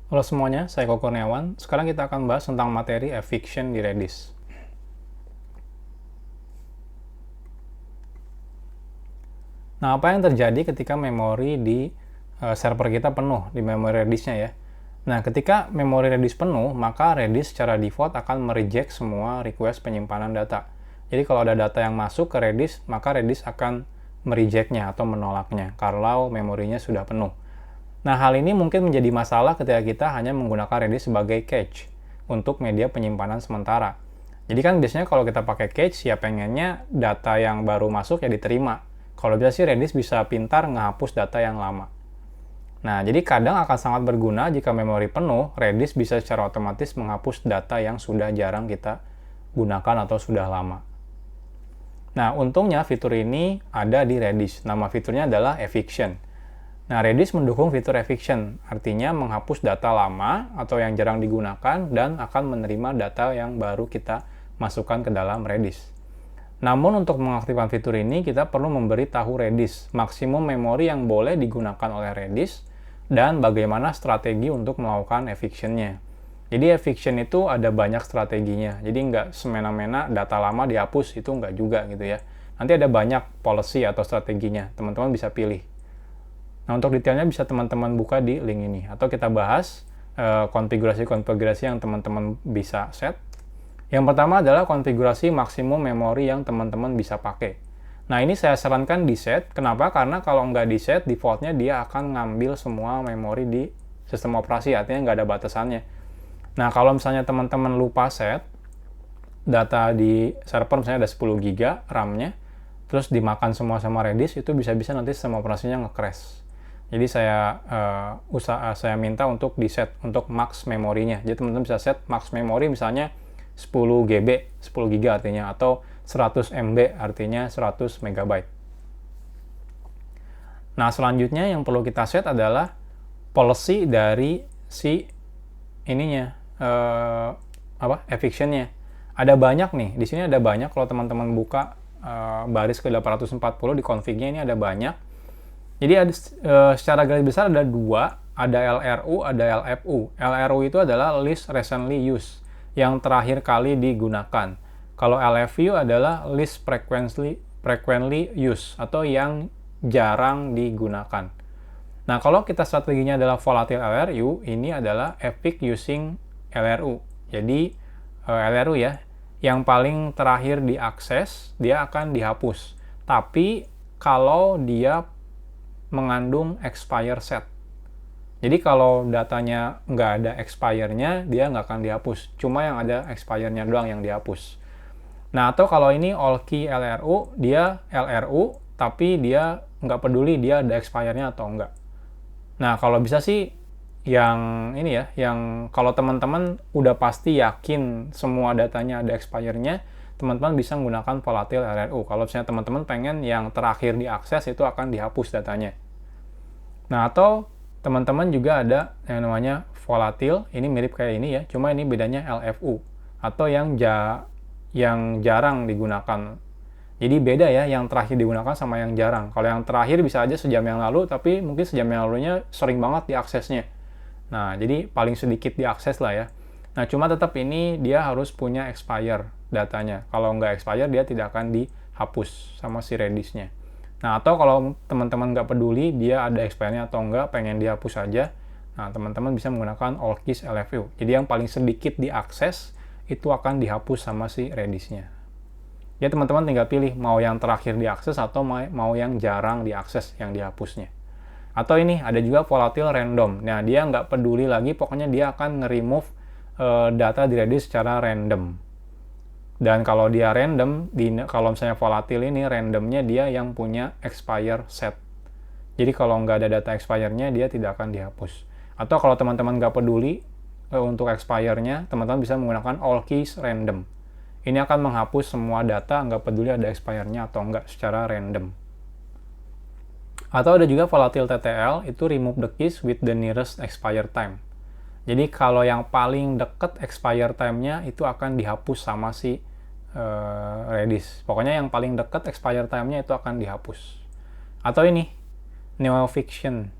Halo semuanya, saya Koko Kurniawan. Sekarang kita akan bahas tentang materi eviction di Redis. Nah, apa yang terjadi ketika memori di server kita penuh, di memori Redisnya ya? Nah, ketika memori Redis penuh, maka Redis secara default akan mereject semua request penyimpanan data. Jadi kalau ada data yang masuk ke Redis, maka Redis akan merejectnya atau menolaknya kalau memorinya sudah penuh. Nah, hal ini mungkin menjadi masalah ketika kita hanya menggunakan Redis sebagai cache untuk media penyimpanan sementara. Jadi kan biasanya kalau kita pakai cache, ya pengennya data yang baru masuk ya diterima. Kalau bisa sih Redis bisa pintar ngehapus data yang lama. Nah, jadi kadang akan sangat berguna jika memori penuh, Redis bisa secara otomatis menghapus data yang sudah jarang kita gunakan atau sudah lama. Nah, untungnya fitur ini ada di Redis. Nama fiturnya adalah eviction. Nah, Redis mendukung fitur eviction, artinya menghapus data lama atau yang jarang digunakan dan akan menerima data yang baru kita masukkan ke dalam Redis. Namun untuk mengaktifkan fitur ini, kita perlu memberi tahu Redis maksimum memori yang boleh digunakan oleh Redis dan bagaimana strategi untuk melakukan eviction-nya. Jadi eviction itu ada banyak strateginya, jadi nggak semena-mena data lama dihapus, itu nggak juga gitu ya. Nanti ada banyak policy atau strateginya, teman-teman bisa pilih. Nah, untuk detailnya bisa teman-teman buka di link ini. Atau kita bahas konfigurasi-konfigurasi yang teman-teman bisa set. Yang pertama adalah konfigurasi maksimum memori yang teman-teman bisa pakai. Nah, ini saya sarankan di set. Kenapa? Karena kalau nggak di set, defaultnya dia akan ngambil semua memori di sistem operasi, artinya nggak ada batasannya. Nah, kalau misalnya teman-teman lupa set, data di server misalnya ada 10 GB RAM-nya, terus dimakan semua sama Redis, itu bisa-bisa nanti sistem operasinya nge-crash. Jadi saya minta untuk di set untuk max memorinya. Jadi teman-teman bisa set max memori misalnya 10 GB, 10 GB artinya, atau 100 MB artinya 100 MB. Nah, selanjutnya yang perlu kita set adalah policy dari si ininya, evictionnya. Ada banyak nih, di sini ada banyak. Kalau teman-teman buka baris ke 840 di config-nya ini ada banyak. Jadi secara garis besar ada dua, ada LRU, ada LFU. LRU itu adalah Least Recently Used, yang terakhir kali digunakan. Kalau LFU adalah Least Frequently Used, atau yang jarang digunakan. Nah, kalau kita strateginya adalah volatile LRU, ini adalah epic using LRU. Jadi, LRU ya, yang paling terakhir diakses, dia akan dihapus. Tapi, kalau dia mengandung expire set. Jadi kalau datanya nggak ada expire-nya, dia nggak akan dihapus. Cuma yang ada expire-nya doang yang dihapus. Nah, atau kalau ini all key LRU, dia LRU, tapi dia nggak peduli dia ada expire-nya atau enggak. Nah, kalau bisa sih yang ini ya, yang kalau teman-teman udah pasti yakin semua datanya ada expire-nya, teman-teman bisa menggunakan volatile LRU. Kalau misalnya teman-teman pengen yang terakhir diakses itu akan dihapus datanya. Nah, atau teman-teman juga ada yang namanya volatile, ini mirip kayak ini ya, cuma ini bedanya LFU, atau yang jarang digunakan. Jadi beda ya, yang terakhir digunakan sama yang jarang. Kalau yang terakhir bisa aja sejam yang lalu, tapi mungkin sejam yang lalunya sering banget diaksesnya. Nah, jadi paling sedikit diakses lah ya. Nah, cuma tetap ini dia harus punya expire datanya. Kalau nggak expire, dia tidak akan dihapus sama si Redis-nya. Nah, atau kalau teman-teman nggak peduli dia ada expire-nya atau nggak, pengen dihapus aja, nah teman-teman bisa menggunakan all keys LFU. Jadi yang paling sedikit diakses, itu akan dihapus sama si Redis-nya. Ya teman-teman tinggal pilih mau yang terakhir diakses atau mau yang jarang diakses yang dihapusnya. Atau ini ada juga volatile random. Nah, dia nggak peduli lagi, pokoknya dia akan nge-remove data di Redis secara random. Dan kalau dia random, kalau misalnya volatile ini randomnya dia yang punya expire set. Jadi kalau nggak ada data expire-nya, dia tidak akan dihapus. Atau kalau teman-teman nggak peduli untuk expire-nya, teman-teman bisa menggunakan all keys random. Ini akan menghapus semua data, nggak peduli ada expire-nya atau nggak, secara random. Atau ada juga volatile TTL, itu remove the keys with the nearest expire time. Jadi kalau yang paling deket expire time-nya itu akan dihapus sama si Redis. Pokoknya yang paling deket expire time-nya itu akan dihapus. Atau ini, neoeviction.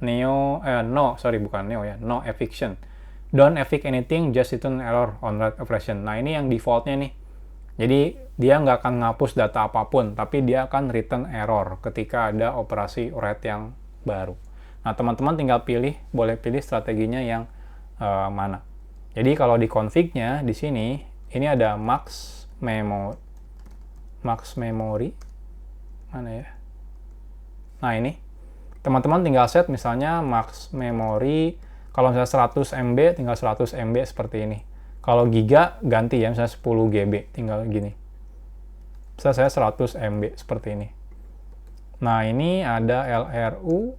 no, sorry, bukan neo ya, no eviction. Don't evict anything, just return error on write operation. Nah, ini yang defaultnya nih. Jadi, dia nggak akan ngapus data apapun, tapi dia akan return error ketika ada operasi write yang baru. Nah, teman-teman tinggal boleh pilih strateginya yang mana. Jadi, kalau di config-nya, di sini, ini ada max memory, mana ya? Nah, ini. Teman-teman tinggal set misalnya max memory, kalau misalnya 100 MB, tinggal 100 MB seperti ini. Kalau giga, ganti ya, misalnya 10 GB, tinggal gini. Misalnya saya 100 MB, seperti ini. Nah, ini ada LRU.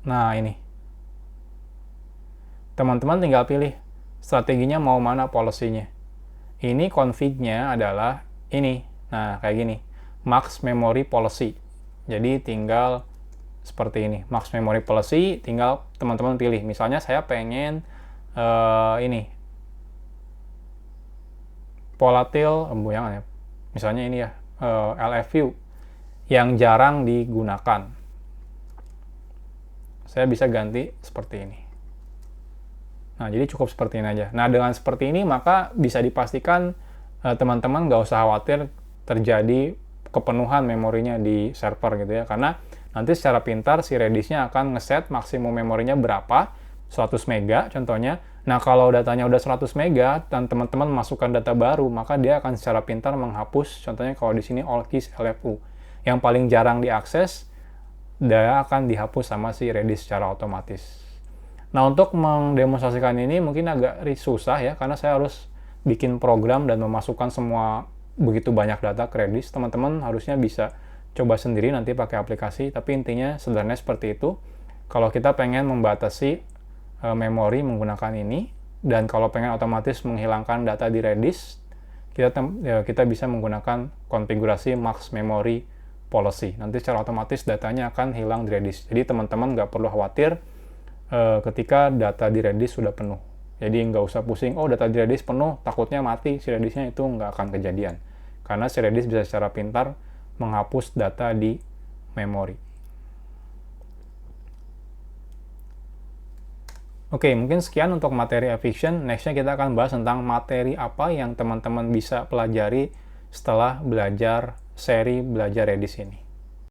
Nah, ini. Teman-teman tinggal pilih strateginya mau mana policy-nya. Ini config-nya adalah ini. Nah, kayak gini. Max memory policy. Jadi, tinggal seperti ini, max memory policy, tinggal teman-teman pilih. Misalnya saya pengen ini volatile, ya. Misalnya ini ya, LFU yang jarang digunakan. Saya bisa ganti seperti ini. Nah, jadi cukup seperti ini aja. Nah, dengan seperti ini maka bisa dipastikan teman-teman nggak usah khawatir terjadi kepenuhan memorinya di server gitu ya, karena nanti secara pintar si Redis-nya akan ngeset maksimum memorinya berapa, 100 mega contohnya. Nah, kalau datanya udah 100 mega dan teman-teman masukkan data baru, maka dia akan secara pintar menghapus, contohnya kalau di sini all keys LFU. Yang paling jarang diakses, dia akan dihapus sama si Redis secara otomatis. Nah, untuk mendemonstrasikan ini mungkin agak susah ya, karena saya harus bikin program dan memasukkan semua begitu banyak data ke Redis. Teman-teman harusnya bisa coba sendiri nanti pakai aplikasi, tapi intinya sederhana seperti itu. Kalau kita pengen membatasi memori menggunakan ini, dan kalau pengen otomatis menghilangkan data di Redis, kita bisa menggunakan konfigurasi max memory policy. Nanti secara otomatis datanya akan hilang di Redis. Jadi teman-teman nggak perlu khawatir ketika data di Redis sudah penuh. Jadi nggak usah pusing, oh data di Redis penuh, takutnya mati si Redisnya, itu nggak akan kejadian. Karena si Redis bisa secara pintar menghapus data di memori. Oke, mungkin sekian untuk materi eviction. Nextnya kita akan bahas tentang materi apa yang teman-teman bisa pelajari setelah belajar seri belajar Redis ini.